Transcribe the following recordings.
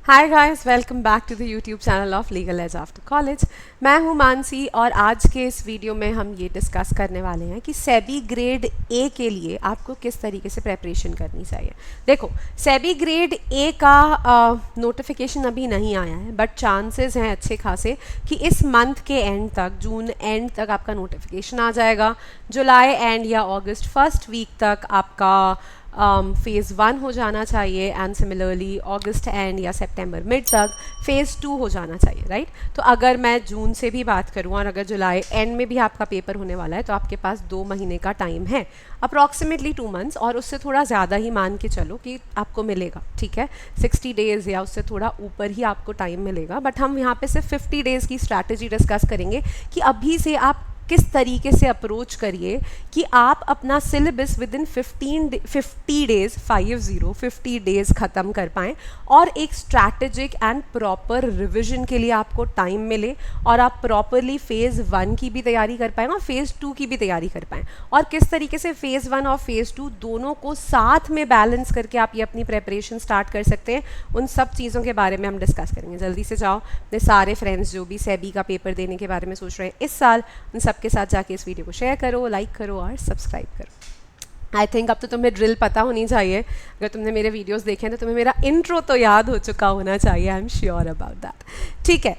Hi guys, welcome back to the YouTube channel of legal edge after college. मैं हूं मानसी और आज के इस वीडियो में हम ये डिस्कस करने वाले हैं कि सेबी ग्रेड ए के लिए आपको किस तरीके से प्रेपरेशन करनी चाहिए। देखो, सेबी ग्रेड ए का नोटिफिकेशन अभी नहीं आया है, बट चांसेस हैं अच्छे खासे कि इस मंथ के एंड तक, जून एंड तक आपका नोटिफिकेशन आ जाएगा। जुलाई एंड या अगस्त फर्स्ट वीक तक आपका फेज़ 1 हो जाना चाहिए एंड सिमिलरली अगस्त एंड या सितंबर मिड तक फेज़ 2 हो जाना चाहिए, राइट। तो अगर मैं जून से भी बात करूँ और अगर जुलाई एंड में भी आपका पेपर होने वाला है तो आपके पास 2 महीने का टाइम है, अप्रॉक्सीमेटली 2 मंथ्स, और उससे थोड़ा ज़्यादा ही मान के चलो कि आपको मिलेगा, ठीक है। 60 डेज़ या उससे थोड़ा ऊपर ही आपको टाइम मिलेगा, बट हम यहाँ पे सिर्फ 50 डेज़ की स्ट्रैटेजी डिस्कस करेंगे कि अभी से आप किस तरीके से अप्रोच करिए कि आप अपना सिलेबस विद इन 50 डेज़ ख़त्म कर पाएँ और एक स्ट्रैटेजिक एंड प्रॉपर रिविजन के लिए आपको टाइम मिले और आप प्रॉपरली फ़ेज़ 1 की भी तैयारी कर पाएँ और फ़ेज़ 2 की भी तैयारी कर पाएँ। और किस तरीके से फ़ेज़ 1 और फ़ेज़ 2 दोनों को साथ में बैलेंस करके आप ये अपनी प्रेपरेशन स्टार्ट कर सकते हैं, उन सब चीज़ों के बारे में हम डिस्कस करेंगे। जल्दी से जाओ, मेरे सारे फ्रेंड्स जो भी सेबी का पेपर देने के बारे में सोच रहे हैं इस साल, उन सब के साथ जाके इस वीडियो को शेयर करो, लाइक करो और सब्सक्राइब करो। आई थिंक अब तो तुम्हें ड्रिल पता होनी चाहिए। अगर तुमने मेरे वीडियोस देखे हैं तो तुम्हें मेरा इंट्रो तो याद हो चुका होना चाहिए। I am sure about that. ठीक है,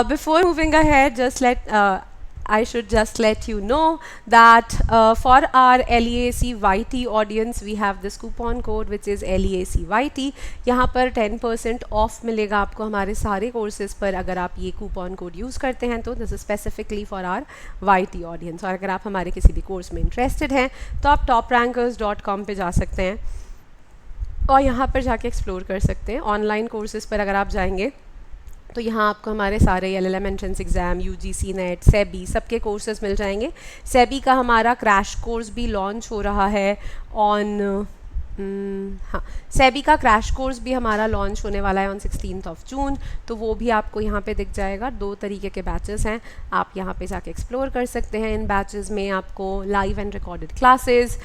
before moving ahead I should just let you know that for our LEACYT audience we have this coupon code which is LEACYT। यहाँ पर 10% ऑफ मिलेगा आपको हमारे सारे कोर्सेज पर अगर आप ये कूपन कोड यूज़ करते हैं। तो this is specifically for our YT audience. और अगर आप हमारे किसी भी कोर्स में इंटरेस्टेड हैं तो आप toprankers.com पे जा सकते हैं और यहाँ पर जाके एक्सप्लोर कर सकते हैं। ऑनलाइन कोर्सेज पर अगर आप जाएंगे तो यहाँ आपको हमारे सारे LLM entrance exam, UGC net, SEBI सबके कोर्सेज मिल जाएंगे। सेबी का हमारा क्रैश कोर्स भी लॉन्च हो रहा है ऑन हाँ, सेबी का क्रैश कोर्स भी हमारा लॉन्च होने वाला है ऑन 16 जून। तो वो भी आपको यहाँ पे दिख जाएगा। 2 तरीके के बैचेस हैं, आप यहाँ पे जाके एक्सप्लोर कर सकते हैं। इन बैचेस में आपको live and recorded classes,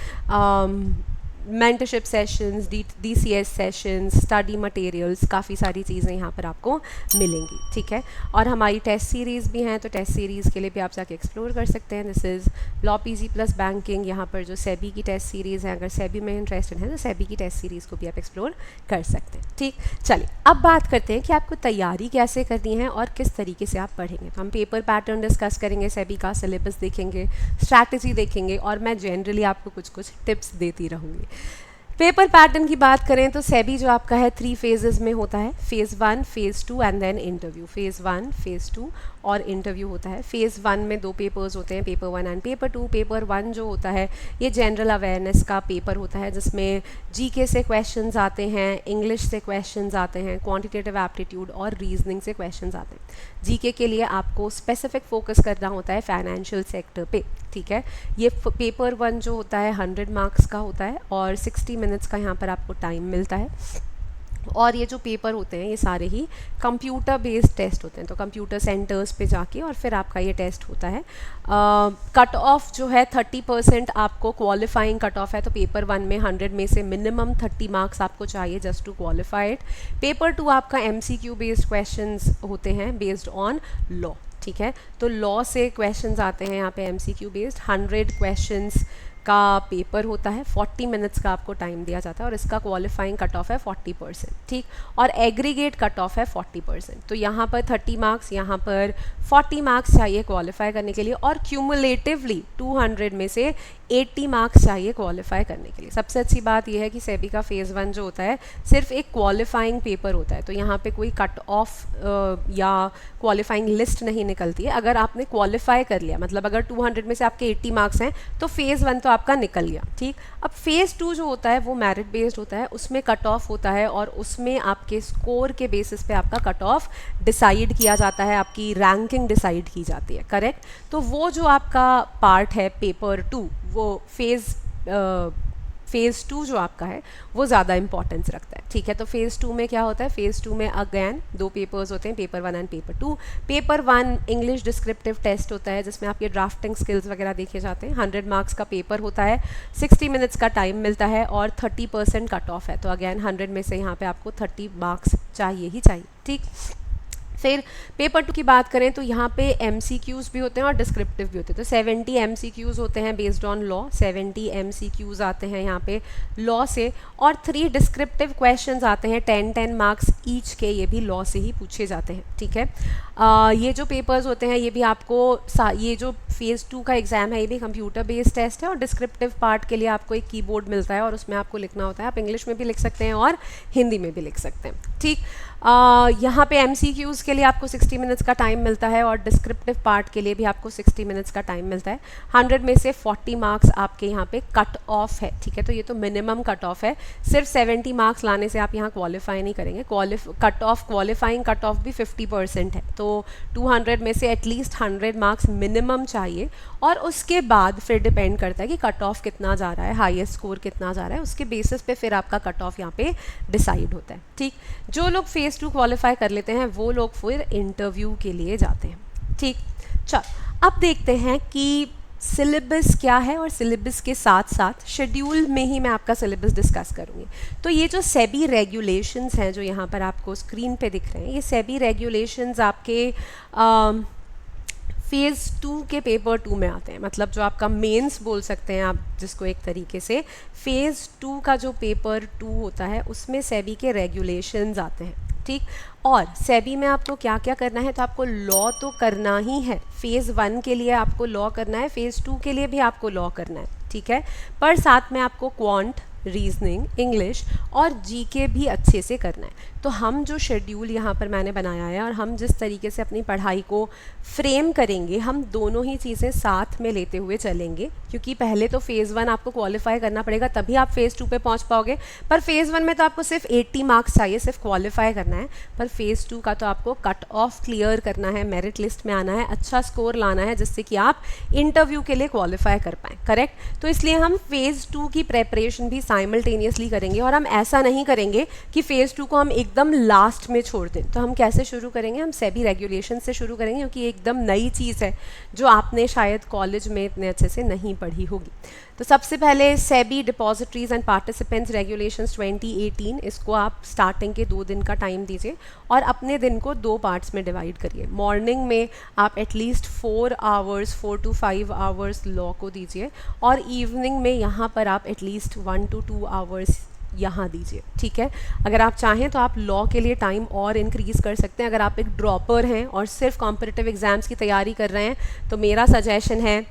mentorship sessions, DCS sessions, study materials, काफ़ी सारी चीज़ें यहाँ पर आपको मिलेंगी, ठीक है। और हमारी टेस्ट सीरीज़ भी हैं, तो टेस्ट सीरीज़ के लिए भी आप जाके एक्सप्लोर कर सकते हैं। This is law PG plus banking. यहाँ पर जो सेबी की टेस्ट सीरीज़ है, अगर सेबी में इंटरेस्टेड है तो सेबी की टेस्ट सीरीज़ को भी आप एक्सप्लोर कर सकते हैं, ठीक। चलिए अब बात करते हैं कि आपको तैयारी कैसे करनी है और किस तरीके से आप पढ़ेंगे। तो हम पेपर पैटर्न डिस्कस करेंगे, सेबी का सिलेबस देखेंगे, स्ट्रैटेजी देखेंगे और मैं जनरली आपको कुछ टिप्स देती रहूँगी। पेपर पैटर्न की बात करें तो सेबी जो आपका है 3 फेजेस में होता है, phase 1, phase 2 and then interview. Phase 1, phase 2 और इंटरव्यू होता है। फेज़ 1 में 2 पेपर्स होते हैं, पेपर 1 एंड पेपर 2। पेपर 1 जो होता है ये जनरल अवेयरनेस का पेपर होता है जिसमें GK से क्वेश्चंस आते हैं, इंग्लिश से क्वेश्चंस आते हैं, क्वांटिटेटिव एप्टीट्यूड और रीजनिंग से क्वेश्चंस आते हैं। GK के लिए आपको स्पेसिफिक फोकस करना होता है फाइनेंशियल सेक्टर पे, ठीक है। ये पेपर 1 जो होता है 100 मार्क्स का होता है और 60 मिनट्स का यहाँ पर आपको टाइम मिलता है। और ये जो पेपर होते हैं ये सारे ही कंप्यूटर बेस्ड टेस्ट होते हैं, तो कंप्यूटर सेंटर्स पे जाके और फिर आपका ये टेस्ट होता है। कट ऑफ जो है 30% आपको क्वालिफाइंग कट ऑफ है, तो पेपर 1 में 100 में से मिनिमम 30 मार्क्स आपको चाहिए just to qualify it. Paper 2 आपका MCQ बेस्ड क्वेश्चंस होते हैं बेस्ड ऑन लॉ, ठीक है। तो लॉ से क्वेश्चंस आते हैं यहाँ पे MCQ बेस्ड। 100 क्वेश्चंस का पेपर होता है, 40 मिनट्स का आपको टाइम दिया जाता है और इसका क्वालिफाइंग कट ऑफ है 40%, ठीक। और एग्रीगेट कट ऑफ है 40%। तो यहाँ पर 30 मार्क्स, यहाँ पर 40 मार्क्स चाहिए क्वालिफाई करने के लिए और क्यूमुलेटिवली 200 में से 80 मार्क्स चाहिए क्वालिफाई करने के लिए। सबसे अच्छी बात यह है कि सेबी का फेज़ 1 जो होता है सिर्फ एक क्वालिफाइंग पेपर होता है, तो यहाँ पे कोई कट ऑफ या क्वालिफाइंग लिस्ट नहीं निकलती है। अगर आपने क्वालिफाई कर लिया, मतलब अगर 200 में से आपके 80 मार्क्स हैं तो फेज़ 1 तो आपका निकल गया, ठीक। अब फेज़ 2 जो होता है वो मेरिट बेस्ड होता है, उसमें कट ऑफ होता है और उसमें आपके स्कोर के बेसिस पे आपका कट ऑफ डिसाइड किया जाता है, आपकी रैंकिंग डिसाइड की जाती है, करेक्ट। तो वो जो आपका पार्ट है पेपर 2, वो फेज़ फेज़ 2 जो आपका है वो ज़्यादा इंपॉर्टेंस रखता है, ठीक है। तो फेज़ 2 में क्या होता है, फेज़ 2 में अगेन 2 पेपर्स होते हैं, paper 1 and paper 2। Paper 1 English descriptive test होता है जिसमें आपके ड्राफ्टिंग स्किल्स वगैरह देखे जाते हैं। 100 मार्क्स का पेपर होता है, 60 मिनट्स का टाइम मिलता है और 30% कट ऑफ है। तो अगेन 100 में से यहाँ पे आपको 30 मार्क्स चाहिए ही चाहिए, ठीक। फिर पेपर 2 की बात करें तो यहाँ पे MCQs भी होते हैं और डिस्क्रिप्टिव भी होते हैं। तो 70 MCQs होते हैं बेस्ड ऑन लॉ, 70 MCQs आते हैं यहाँ पे लॉ से, और 3 डिस्क्रिप्टिव क्वेश्चंस आते हैं 10-10 मार्क्स ईच के, ये भी लॉ से ही पूछे जाते हैं, ठीक है। ये जो पेपर्स होते हैं ये भी आपको ये जो फेज़ 2 का एग्ज़ाम है ये भी कंप्यूटर बेस्ड टेस्ट है, और डिस्क्रिप्टिव पार्ट के लिए आपको एक कीबोर्ड मिलता है और उसमें आपको लिखना होता है। आप इंग्लिश में भी लिख सकते हैं और हिंदी में भी लिख सकते हैं, ठीक। यहाँ पे MCQs के लिए आपको 60 मिनट्स का टाइम मिलता है और डिस्क्रिप्टिव पार्ट के लिए भी आपको 60 मिनट्स का टाइम मिलता है। 100 में से 40 मार्क्स आपके यहाँ पे कट ऑफ है, ठीक है। तो ये तो मिनिमम कट ऑफ है, सिर्फ 70 मार्क्स लाने से आप यहाँ क्वालिफाई नहीं करेंगे। क्वालिफाइंग कट ऑफ भी 50% है, तो 200 में से एटलीस्ट 100 मार्क्स मिनिमम चाहिए, और उसके बाद फिर डिपेंड करता है कि कट ऑफ कितना जा रहा है, हाईएस्ट स्कोर कितना जा रहा है, उसके बेसिस पे फिर आपका कट ऑफ यहाँ पे डिसाइड होता है, ठीक। जो लोग फेज़ 2 क्वालिफाई कर लेते हैं वो लोग फिर इंटरव्यू के लिए जाते हैं, ठीक। चल अब देखते हैं कि सिलेबस क्या है, और सिलेबस के साथ साथ शेड्यूल में ही मैं आपका सिलेबस डिस्कस करूँगी। तो ये जो सेबी रेगुलेशंस हैं जो यहाँ पर आपको स्क्रीन पे दिख रहे हैं, ये सेबी रेगुलेशंस आपके फेज़ 2 के पेपर 2 में आते हैं, मतलब जो आपका मेंस बोल सकते हैं आप जिसको एक तरीके से। फेज़ 2 का जो पेपर 2 होता है उसमें सेबी के रेगुलेशंस आते हैं, ठीक। और सेबी में आपको क्या क्या करना है, तो आपको लॉ तो करना ही है। फेज़ 1 के लिए आपको लॉ करना है, फेज़ 2 के लिए भी आपको लॉ करना है, ठीक है। पर साथ में आपको क्वांट, रीजनिंग, इंग्लिश और जीके भी अच्छे से करना है। तो हम जो शेड्यूल यहाँ पर मैंने बनाया है और हम जिस तरीके से अपनी पढ़ाई को फ्रेम करेंगे, हम दोनों ही चीज़ें साथ में लेते हुए चलेंगे, क्योंकि पहले तो फेज़ 1 आपको क्वालिफाई करना पड़ेगा, तभी आप फेज़ 2 पे पहुँच पाओगे। पर फेज़ 1 में तो आपको सिर्फ 80 मार्क्स चाहिए, सिर्फ क्वालिफाई करना है। पर फेज़ 2 का तो आपको कट ऑफ क्लियर करना है, मेरिट लिस्ट में आना है, अच्छा स्कोर लाना है, जिससे कि आप इंटरव्यू के लिए क्वालिफाई कर पाएँ, करेक्ट। तो इसलिए हम फेज़ 2 की प्रेपरेशन भी साइमल्टेनियसली करेंगे, और हम ऐसा नहीं करेंगे कि फेज़ 2 को हम एकदम लास्ट में छोड़ दें। तो हम कैसे शुरू करेंगे, हम सेबी रेगुलेशन से शुरू करेंगे, क्योंकि एकदम नई चीज़ है जो आपने शायद कॉलेज में इतने अच्छे से नहीं पढ़ी होगी। तो सबसे पहले SEBI depositories and participants regulations 2018, इसको आप स्टार्टिंग के 2 दिन का टाइम दीजिए और अपने दिन को 2 पार्ट्स में डिवाइड करिए। मॉर्निंग में आप एटलीस्ट 4 to 5 आवर्स लॉ को दीजिए, और इवनिंग में यहाँ पर आप एटलीस्ट 1 to 2 आवर्स यहाँ दीजिए, ठीक है। अगर आप चाहें तो आप लॉ के लिए टाइम और इंक्रीज़ कर सकते हैं। अगर आप एक ड्रॉपर हैं और सिर्फ कॉम्पिटिटिव एग्ज़ाम्स की तैयारी कर रहे हैं तो मेरा सजेशन है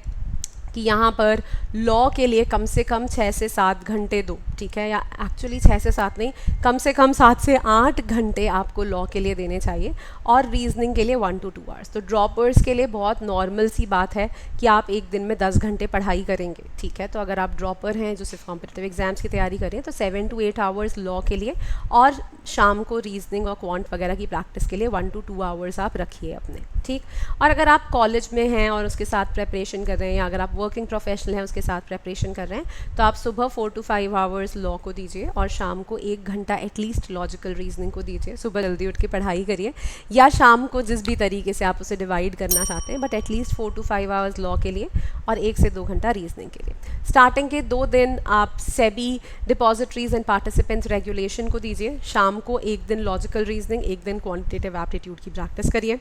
कि यहाँ पर लॉ के लिए कम से कम 6 से 7 घंटे दो, ठीक है। या एक्चुअली 6 से 7 नहीं, कम से कम 7 से 8 घंटे आपको लॉ के लिए देने चाहिए, और रीजनिंग के लिए 1 to 2 आवर्स। तो ड्रॉपर्स के लिए बहुत नॉर्मल सी बात है कि आप एक दिन में 10 घंटे पढ़ाई करेंगे, ठीक है। तो अगर आप ड्रॉपर हैं जो सिर्फ कॉम्पिटिटिव एग्जाम्स की तैयारी करें तो 7 to 8 आवर्स लॉ के लिए, और शाम को रीजनिंग और क्वांट वगैरह की प्रैक्टिस के लिए 1 to 2 आवर्स आप रखिए अपने, ठीक। और अगर आप कॉलेज में हैं और उसके साथ प्रेपरेशन कर रहे हैं, या अगर आप वर्किंग प्रोफेशनल हैं उसके साथ प्रेपरेशन कर रहे हैं, तो आप सुबह 4 to 5 आवर्स लॉ को दीजिए और शाम को 1 घंटा एटलीस्ट लॉजिकल रीजनिंग को दीजिए। सुबह जल्दी उठ के पढ़ाई करिए, या शाम को जिस भी तरीके से आप उसे डिवाइड करना चाहते हैं, but at least 4 to 5 hours law के लिए और 1 से 2 घंटा रीजनिंग के लिए। स्टार्टिंग के 2 दिन आप SEBI depositories and participants regulation को दीजिए, शाम को 1 दिन लॉजिकल रीजनिंग, 1 दिन क्वांटिटेटिव एप्टीट्यूड की प्रैक्टिस करिए।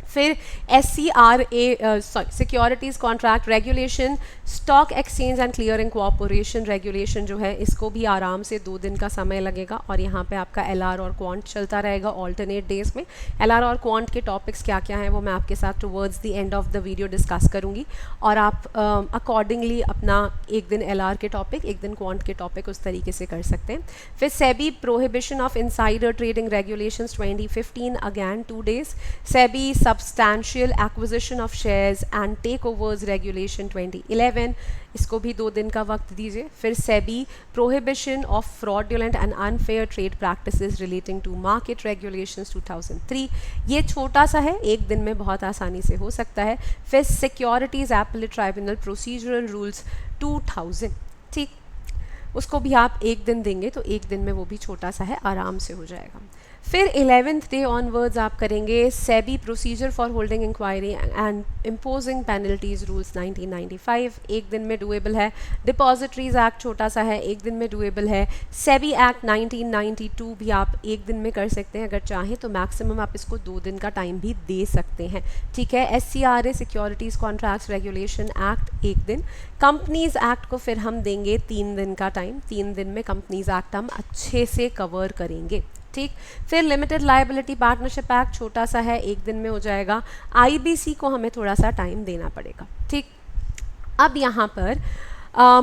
फिर SCRA securities contract regulation, stock exchange and clearing cooperation regulation जो है, इसको भी आराम से 2 दिन का समय लगेगा, और यहाँ पे आपका LR और क्वांट चलता रहेगा ऑल्टरनेट डेज में। LR और क्वांट के टॉपिक्स क्या क्या हैं वो मैं आपके साथ towards the end of the video discuss करूँगी, और आप अकॉर्डिंगली अपना एक दिन LR के टॉपिक, एक दिन क्वांट के टॉपिक उस तरीके से कर सकते हैं। फिर SEBI prohibition of insider trading regulations 2015, again 2 days। SEBI Substantial Acquisition of Shares and Takeovers Regulation 2011, इसको भी 2 दिन का वक्त दीजिए। फिर SEBI Prohibition of Fraudulent and Unfair Trade Practices Relating to Market Regulations 2003, ये छोटा सा है, 1 दिन में बहुत आसानी से हो सकता है। फिर Securities Appellate Tribunal Procedural Rules 2000, ठीक। उसको भी आप एक दिन देंगे तो एक दिन में वो भी छोटा सा है, आराम से हो जाएगा। फिर 11th डे ऑनवर्ड्स आप करेंगे SEBI procedure for holding inquiry and imposing penalties rules 1995, एक दिन में डुएबल है। डिपॉजिटरीज एक्ट छोटा सा है, एक दिन में डुएबल है। सेबी एक्ट 1992 भी आप एक दिन में कर सकते हैं अगर चाहें तो, मैक्सिमम आप इसको 2 दिन का टाइम भी दे सकते हैं, ठीक है। SCRA securities contracts regulation act एक दिन। कंपनीज एक्ट को फिर हम देंगे 3 दिन का टाइम, 3 दिन में कंपनीज एक्ट हम अच्छे से कवर करेंगे, ठीक। फिर लिमिटेड लायबिलिटी पार्टनरशिप एक्ट छोटा सा है, एक दिन में हो जाएगा। IBC को हमें थोड़ा सा टाइम देना पड़ेगा, ठीक। अब यहाँ पर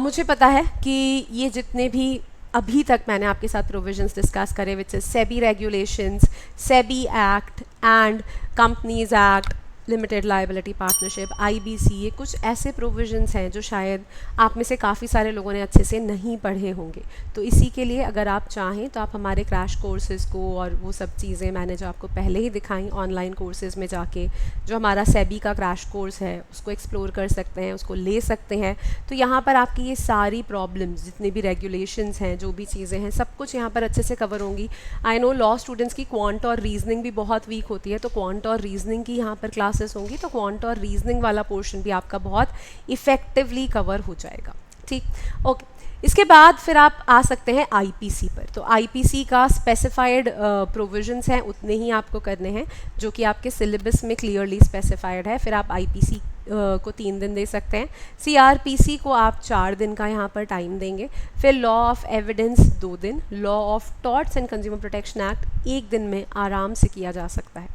मुझे पता है कि ये जितने भी अभी तक मैंने आपके साथ प्रोविजंस डिस्कस करे, which is SEBI regulations, SEBI act and companies act, limited liability partnership, IBC, ये कुछ ऐसे प्रोविजंस हैं जो शायद आप में से काफ़ी सारे लोगों ने अच्छे से नहीं पढ़े होंगे। तो इसी के लिए अगर आप चाहें तो आप हमारे क्रैश कोर्सेज़ को और वो सब चीज़ें मैंने जो आपको पहले ही दिखाई ऑनलाइन कोर्सेज़ में जाके, जो हमारा सेबी का क्रैश कोर्स है उसको एक्सप्लोर कर सकते हैं, उसको ले सकते हैं। तो यहाँ पर आपकी ये सारी प्रॉब्लम्स, जितनी भी रेगुलेशंस हैं, जो भी चीज़ें हैं, सब कुछ यहाँ पर अच्छे से कवर होंगी। आई नो लॉ स्टूडेंट्स की क्वांट और रीजनिंग भी बहुत वीक होती है, तो क्वांट और रीजनिंग की यहाँ पर क्लास होंगी, तो क्वांट और रीजनिंग वाला पोर्शन भी आपका बहुत इफेक्टिवली कवर हो जाएगा, ठीक। ओके, इसके बाद फिर आप आ सकते हैं IPC पर। तो IPC का स्पेसिफाइड प्रोविजंस हैं, उतने ही आपको करने हैं जो कि आपके सिलेबस में क्लियरली स्पेसिफाइड है। फिर आप IPC को 3 दिन दे सकते हैं। CRPC को आप 4 दिन का यहाँ पर टाइम देंगे। फिर लॉ ऑफ एविडेंस 2 दिन, law of torts and consumer protection act 1 दिन में आराम से किया जा सकता है,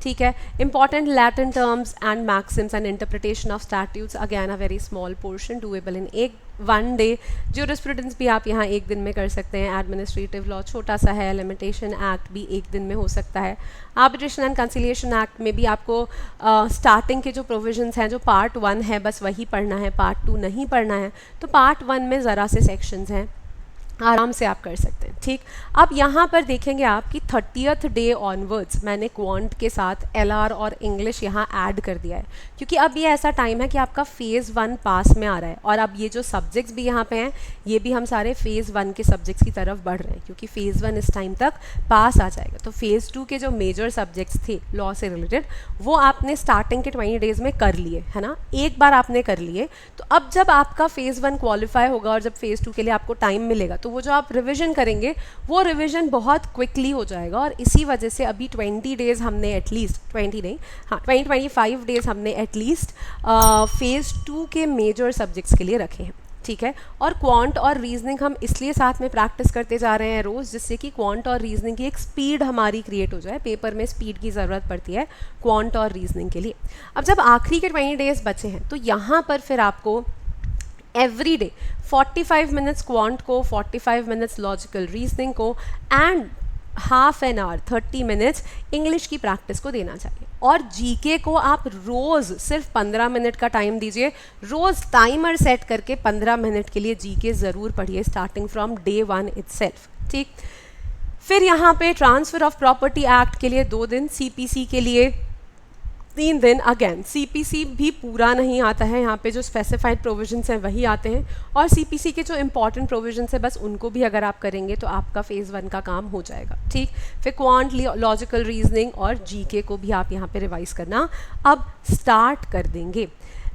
ठीक है। Important Latin terms and Maxim's and interpretation of statutes, again a very small portion, doable in 1 day. Jurisprudence भी आप यहाँ 1 दिन में कर सकते हैं। एडमिनिस्ट्रेटिव लॉ छोटा सा है, लिमिटेशन एक्ट भी 1 दिन में हो सकता है। आर्बिट्रेशन एंड कंसिलिएशन एक्ट में भी आपको स्टार्टिंग के जो प्रोविजंस हैं, जो पार्ट 1 है बस वही पढ़ना है, पार्ट 2 नहीं पढ़ना है। तो पार्ट 1 में ज़रा से सेक्शंस हैं, आराम से आप कर सकते हैं, ठीक। अब यहाँ पर देखेंगे आप कि 30th डे ऑनवर्ड्स मैंने क्वांट के साथ LR और इंग्लिश यहाँ ऐड कर दिया है, क्योंकि अब ये ऐसा टाइम है कि आपका फ़ेज़ 1 पास में आ रहा है, और अब ये जो सब्जेक्ट्स भी यहाँ पे हैं ये भी हम सारे फ़ेज़ 1 के सब्जेक्ट्स की तरफ बढ़ रहे हैं, क्योंकि फ़ेज़ 1 इस टाइम तक पास आ जाएगा। तो फ़ेज़ 2 के जो मेजर सब्जेक्ट्स थे लॉ से रिलेटेड, वो आपने स्टार्टिंग के 20 डेज़ में कर लिए, है ना, एक बार आपने कर लिए। तो अब जब आपका फ़ेज़ 1 क्वालिफाई होगा और जब फ़ेज़ 2 के लिए आपको टाइम मिलेगा, तो वो जो आप रिवीजन करेंगे वो रिवीजन बहुत क्विकली हो जाएगा। और इसी वजह से अभी 20 डेज़ हमने एटलीस्ट, 20 नहीं, हाँ 25 डेज़ हमने एटलीस्ट फ़ेज़ 2 के मेजर सब्जेक्ट्स के लिए रखे हैं, ठीक है। और क्वांट और रीजनिंग हम इसलिए साथ में प्रैक्टिस करते जा रहे हैं रोज़, जिससे कि क्वांट और रीजनिंग की एक स्पीड हमारी क्रिएट हो जाए। पेपर में स्पीड की ज़रूरत पड़ती है क्वांट और रीजनिंग के लिए। अब जब आखिरी के 20 डेज़ बचे हैं, तो यहाँ पर फिर आपको एवरी डे 45 मिनट्स क्वांट को, 45 मिनट्स लॉजिकल रीजनिंग को and half an hour 30 minutes English की प्रैक्टिस को देना चाहिए। और जीके को आप रोज़ सिर्फ 15 मिनट का टाइम दीजिए, रोज़ टाइमर सेट करके 15 मिनट के लिए जीके ज़रूर पढ़िए, स्टार्टिंग फ्रॉम डे 1 इटसेल्फ, ठीक। फिर यहाँ पे ट्रांसफ़र ऑफ प्रॉपर्टी एक्ट के लिए 2 दिन, CPC के लिए 3 दिन। अगेन CPC भी पूरा नहीं आता है, यहाँ पे जो स्पेसिफाइड प्रोविजंस हैं वही आते हैं, और CPC के जो इंपॉर्टेंट प्रोविजंस हैं बस उनको भी अगर आप करेंगे तो आपका फ़ेज़ 1 का काम हो जाएगा, ठीक। फिर क्वांट, लॉजिकल रीजनिंग और जीके को भी आप यहाँ पे रिवाइज करना अब स्टार्ट कर देंगे।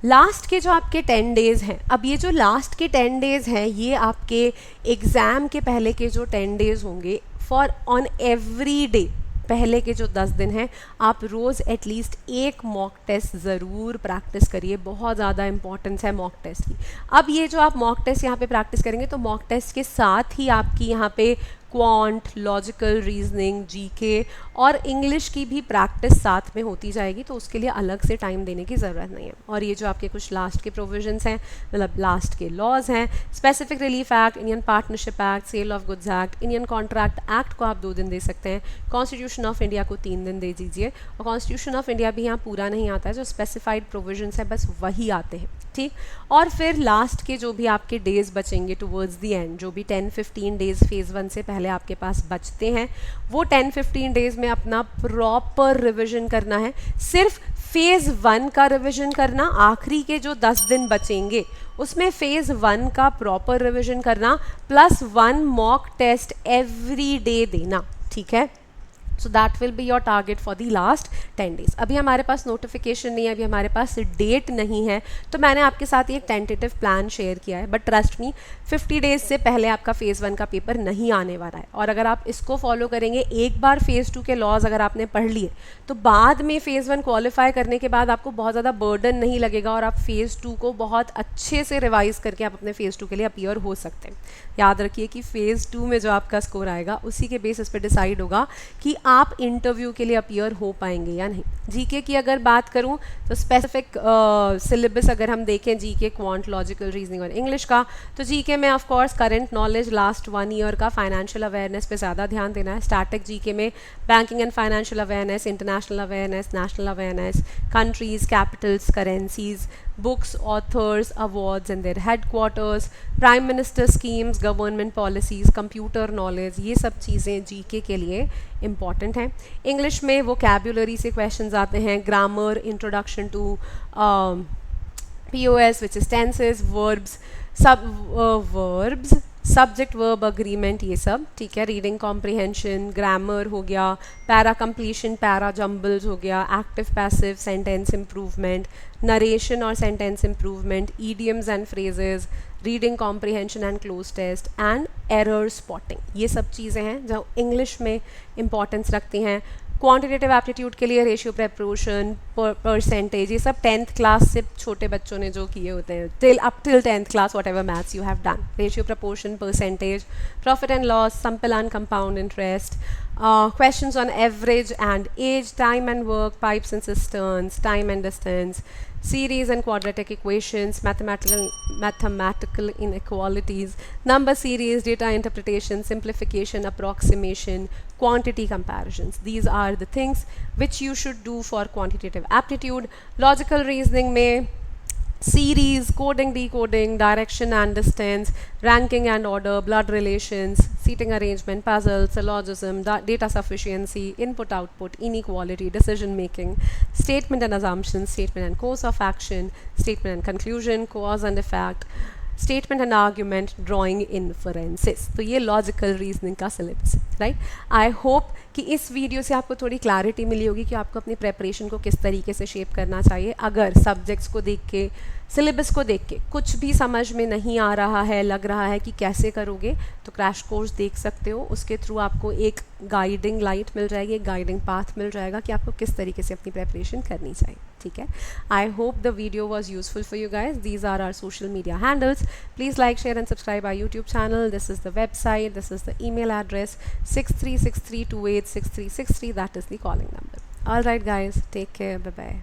लास्ट के जो आपके 10 डेज़ हैं, अब ये जो लास्ट के 10 डेज़ हैं ये आपके एग्ज़ाम के पहले के जो 10 डेज़ होंगे, फॉर ऑन एवरी डे पहले के जो 10 दिन हैं आप रोज़ एटलीस्ट एक मॉक टेस्ट ज़रूर प्रैक्टिस करिए, बहुत ज़्यादा इंपॉर्टेंस है मॉक टेस्ट की। अब ये जो आप मॉक टेस्ट यहाँ पे प्रैक्टिस करेंगे तो मॉक टेस्ट के साथ ही आपकी यहाँ पे क्वांट, लॉजिकल रीजनिंग, जीके और इंग्लिश की भी प्रैक्टिस साथ में होती जाएगी, तो उसके लिए अलग से टाइम देने की ज़रूरत नहीं है। और ये जो आपके कुछ लास्ट के प्रोविजंस हैं, मतलब लास्ट के लॉज हैं, specific relief act, Indian partnership act, sale of goods act, Indian contract act को आप 2 दिन दे सकते हैं, कॉन्स्टिट्यूशन ऑफ इंडिया को 3 दिन दे दीजिए। और कॉन्स्टिट्यूशन ऑफ इंडिया भी यहाँ पूरा नहीं आता है, जो स्पेसिफाइड प्रोविजंस है बस वही आते हैं, ठीक। और फिर लास्ट के जो भी आपके डेज़ बचेंगे टुवर्ड्स दी एंड, जो भी 10-15 डेज़ फ़ेज़ 1 से पहले आपके पास बचते हैं, वो 10-15 डेज़ में अपना प्रॉपर रिवीजन करना है। सिर्फ फ़ेज़ 1 का रिवीजन करना, आखिरी के जो 10 दिन बचेंगे उसमें फेज़ 1 का प्रॉपर रिविजन करना plus 1 mock test every day देना, ठीक है। So that will be your target for the last 10 days. अभी हमारे पास नोटिफिकेशन नहीं है, अभी हमारे पास डेट नहीं है, तो मैंने आपके साथ ये एक टेंटेटिव प्लान शेयर किया है, बट ट्रस्ट मी 50 डेज से पहले आपका फेज़ 1 का पेपर नहीं आने वाला है। और अगर आप इसको फॉलो करेंगे, एक बार फेज़ 2 के लॉज अगर आपने पढ़ लिए तो बाद में फेज़ 1 क्वालिफाई करने के बाद आपको बहुत ज़्यादा बर्डन नहीं लगेगा और आप फेज़ 2 को बहुत अच्छे से रिवाइज करके आप अपने फेज़ 2 के लिए अपीयर हो सकते हैं। याद रखिए कि फेज़ 2 में जो आपका स्कोर आएगा उसी के बेसिस पे डिसाइड होगा कि आप इंटरव्यू के लिए अपीयर हो पाएंगे या नहीं। जीके की अगर बात करूं तो स्पेसिफिक सिलेबस अगर हम देखें जीके, क्वांट, लॉजिकल रीजनिंग और इंग्लिश का, तो जीके में of course current knowledge last 1 year का फाइनेंशियल अवेयरनेस पे ज़्यादा ध्यान देना है। स्टैटिक जीके में banking and financial awareness, international awareness, national awareness, countries, Capitals, currencies, books, authors, awards and their headquarters, prime minister schemes, government policies, computer knowledge, ये सब चीज़ें जीके के लिए इम्पॉर्टेंट हैं। इंग्लिश में वोकैबुलरी से क्वेश्चंस आते हैं, grammar, introduction to POS which is tenses, verbs, verbs, subject verb agreement, ये सब ठीक है। रीडिंग कॉम्प्रिहेंशन, ग्रामर हो गया, पैरा कंप्लीशन, पैरा जम्बल्स हो गया, active passive, sentence improvement, narration और sentence improvement, idioms and phrases, reading comprehension and cloze test and error spotting, ये सब चीज़ें हैं जो इंग्लिश में इंपॉर्टेंस रखती हैं। क्वांटिटेटिव एप्टीट्यूड के लिए रेशियो प्रेपरेशन, परसेंटेज, ये सब 10th क्लास से छोटे बच्चों ने जो किए होते हैं till 10th class what ever maths you have done. Ratio proportion, percentage, profit and loss, simple and compound interest, questions on average and age, time and work, pipes and cisterns, time and distance, series and quadratic equations, mathematical inequalities, number series, data interpretation, simplification, approximation, quantity comparisons. These are the things which you should do for quantitative aptitude. Logical reasoning में series, coding, decoding, direction and distance, ranking and order, blood relations, seating arrangement, puzzle, syllogism, data sufficiency, input output, inequality, decision making, statement and assumption, statement and course of action, statement and conclusion, cause and effect, statement and argument, drawing inferences. तो ये logical reasoning का syllabus है, right. I hope कि इस video से आपको थोड़ी clarity मिली होगी कि आपको अपनी प्रेपरेशन को किस तरीके से शेप करना चाहिए। अगर सब्जेक्ट्स को देख के, सिलेबस को देख के कुछ भी समझ में नहीं आ रहा है, लग रहा है कि कैसे करोगे, तो क्रैश कोर्स देख सकते हो। उसके थ्रू आपको एक गाइडिंग लाइट मिल जाएगी, एक गाइडिंग पाथ मिल जाएगा कि आपको किस तरीके से अपनी प्रेपरेशन करनी चाहिए, ठीक है। I hope the video was useful for you guys. These are our social media handles. Please like, share and subscribe our YouTube channel. This is the website, this is the email address, 6363286363, that is the calling number. Alright guys, take care, bye bye.